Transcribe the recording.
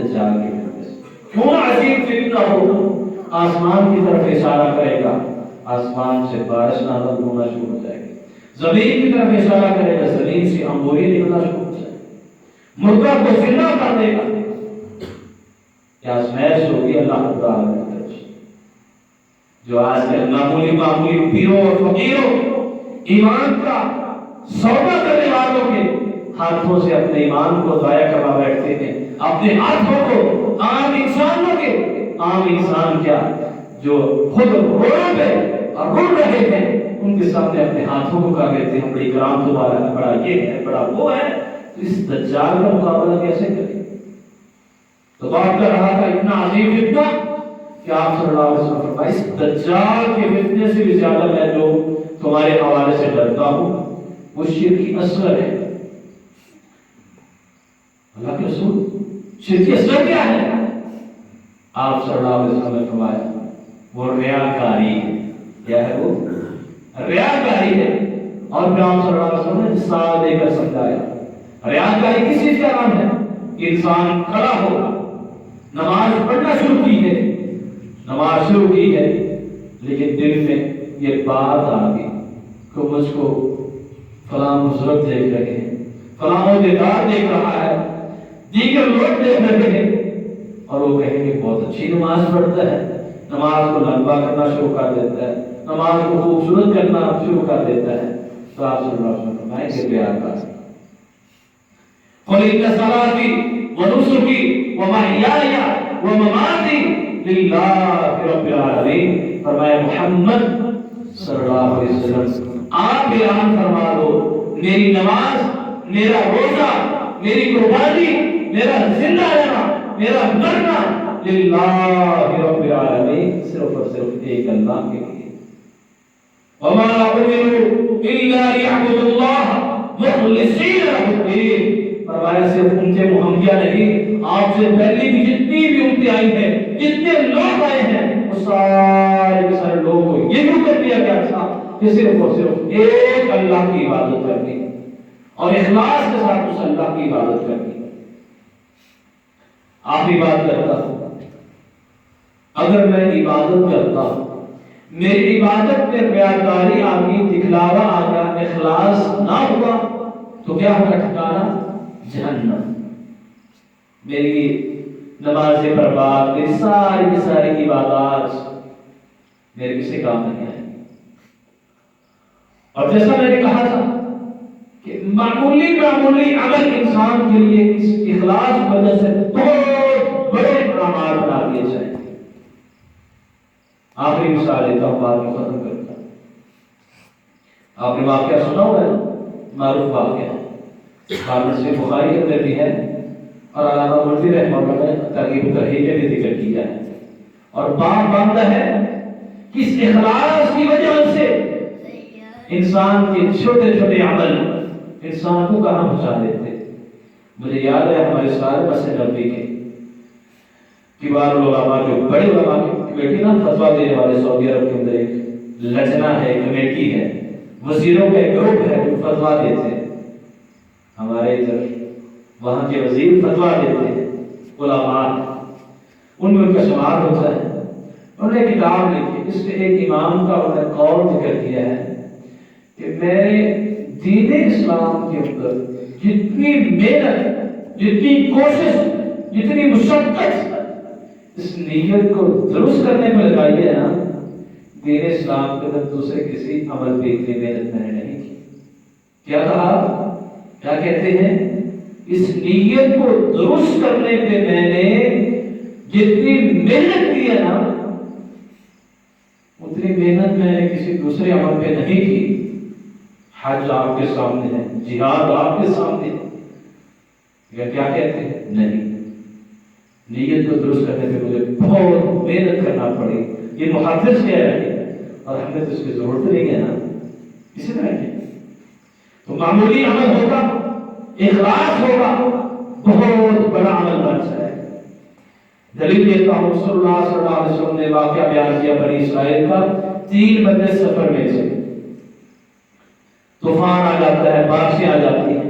دجال کی فتنے سے. کیوں عجیب فتنہ ہو؟ آسمان کی طرف اشارہ کرے گا، آسمان سے بارش نازل ہونا شروع ہو جائے گی. زمین کی طرف اشارہ کرے گا، زمین سے انگوریں نکلنا شروع ہو جائے گی. مردہ کو زندہ کر دے گا. کیا آزمائش ہوگی اللہ تعالیٰ کی طرف سے. جو آج کل معمولی پیروں اور فقیروں، ایمان کا سودا کرنے والوں کے ہاتھوں سے اپنے ایمان کو ضائع کروا بیٹھتے ہیں. اپنے ہاتھوں کو عام انسانوں کے، عام انسان کیا جو خود روڈوں پہ اور رو رہے ہیں ان کے سامنے اپنے ہاتھوں کو کر لیتے ہیں بڑی کرام تمہارا ہے، بڑا یہ ہے، بڑا وہ ہے. تو اس دجال کا مقابلہ کیسے کریں؟ تو بات کر رہا تھا اتنا عظیم فتنہ کہ آپ صلی اللہ علیہ وسلم فرمائے اس دجال کے فتنے سے بھی زیادہ میں جو تمہارے حوالے سے ڈرتا ہوں وہ شرک اصغر ہے. اللہ کے رسول شرک اصغر کیا ہے؟ آپ صلی اللہ علیہ وسلم نے فرمایا وہ ریاکاری ہے. کیا ہے وہ؟ ریاکاری ہے. اور پھر آپ صلی اللہ علیہ وسلم نے مثال دے کر سمجھایا ریاکاری کس چیز کا نام ہے کہ انسان کھڑا ہوگا، نماز پڑھنا شروع کی ہے، نماز شروع کی ہے، لیکن دل میں یہ بات آ گئی کہ مجھ کو فلاں بزرگ دیکھ رہے ہیں، فلاں عہدیدار دیکھ رہا ہے، دیگر لوگ دیکھ رہے ہیں، اور وہ کہیں گے بہت اچھی نماز پڑھتا ہے، نماز کو لمبا کرنا شروع کر دیتا ہے، نماز کو خوبصورت کرنا شروع کر دیتا ہے. تو آپ صلی اللہ علیہ وسلم فرمائیں کہ پیار کا قل ان صلاتي ونسكي ومحياي ومماتي لله رب العالمین. فرمایا محمد صلی اللہ علیہ وسلم آپ اعلان فرما دو میری نماز، میرا روزہ، میری قربانی، میرا زندہ رہنا، میرا مرنا للہ رب العالمین، صرف اور صرف ایک اللہ کے لیے. وما امروا الا ليعبدوا الله مخلصين له الدين. فرمایا صرف ان کے محمدیہ نہیں، آپ سے پہلے بھی جتنی بھی امتیں آئی ہیں، جتنے لوگ آئے ہیں، وہ سارے کے سارے لوگوں کو یہ بھی کر دیا گیا تھا کہ صرف اور صرف ایک اللہ کی عبادت کرنی اور اخلاص کے ساتھ اس اللہ کی عبادت کرنی. آپ عبادت کرتا ہوں، اگر میں عبادت کرتا ہوں، میری عبادت میں ریاکاری آ گئی، دکھلاوا آ گیا، اخلاص نہ ہوا، تو کیا ہوگا ٹھکانا؟ جہنم. میری نمازیں برباد، میری ساری کی ساری عبادات میرے کسی کام نہیں آئے. اور جیسا میں نے کہا تھا کہ معمولی عمل انسان کے لیے اس اخلاص کی وجہ سے بہت بڑے انعامات بنا دیے جائیں. آخری مثال دیتا ہوں، بعد میں ختم کرتا ہوں. آپ نے واقعہ سنا ہوا ہے، معروف واقعہ ہے، سے بخاری کے اندر بھی ہے اور علامہ ملتی رحمہ اللہ نے ترغیب و ترہیب میں بھی ذکر کیا ہے. اور باب باندھا ہے کہ اس اخلاص کی وجہ سے انسان کے چھوٹے چھوٹے عمل انسان کو کہاں پہنچا دیتے. مجھے یاد ہے ہمارے سارے مسجد نبوی کے کبار علماء، جو بڑے علماء کی بیٹی نا فتویٰ دینے والے، سعودی عرب کے اندر ایک لجنہ ہے، کمیٹی ہے، وزیروں کا ایک گروپ ہے جو فتویٰ دیتے ہیں. ہمارے ادھر وہاں کے وزیر فتویٰ دیتے ہیں، علماء ان میں ان کا شمار ہوتا ہے. انہوں نے کتاب لکھی، اس میں ایک امام کا انہوں نے قول ذکر کیا ہے کہ میں دین اسلام کے اندر جتنی محنت، جتنی کوشش، جتنی مشقت اس نیت کو درست کرنے میں لگائی ہے نا، دین اسلام کے اندر دوسرے کسی عمل پہ اتنی محنت میں نے نہیں کی. کیا کہا؟ کیا کہتے ہیں؟ اس نیت کو درست کرنے پہ میں نے جتنی محنت کی ہے نا، اتنی محنت میں نے کسی دوسرے عمل پہ نہیں کی. حج آپ کے سامنے ہے، جہاد آپ کے سامنے ہے، کیا کہتے ہیں؟ نہیں، نیت کو درست کرنے پہ مجھے بہت محنت کرنا پڑی. یہ محدث کہہ رہے ہیں اور ہمیں تو اس کی ضرورت نہیں ہے نا. اسی طرح کی تو معمولی عمل ہوگا، اخلاص ہوگا، بہت بڑا عمل بن جائے. دلیل دیتا ہوں، رسول اللہ صلی اللہ علیہ وسلم نے واقعہ بیان کیا بنی اسرائیل کا. 3 بندے سفر میں سے، طوفان آ جاتا ہے، بارشیں آ جاتی ہیں،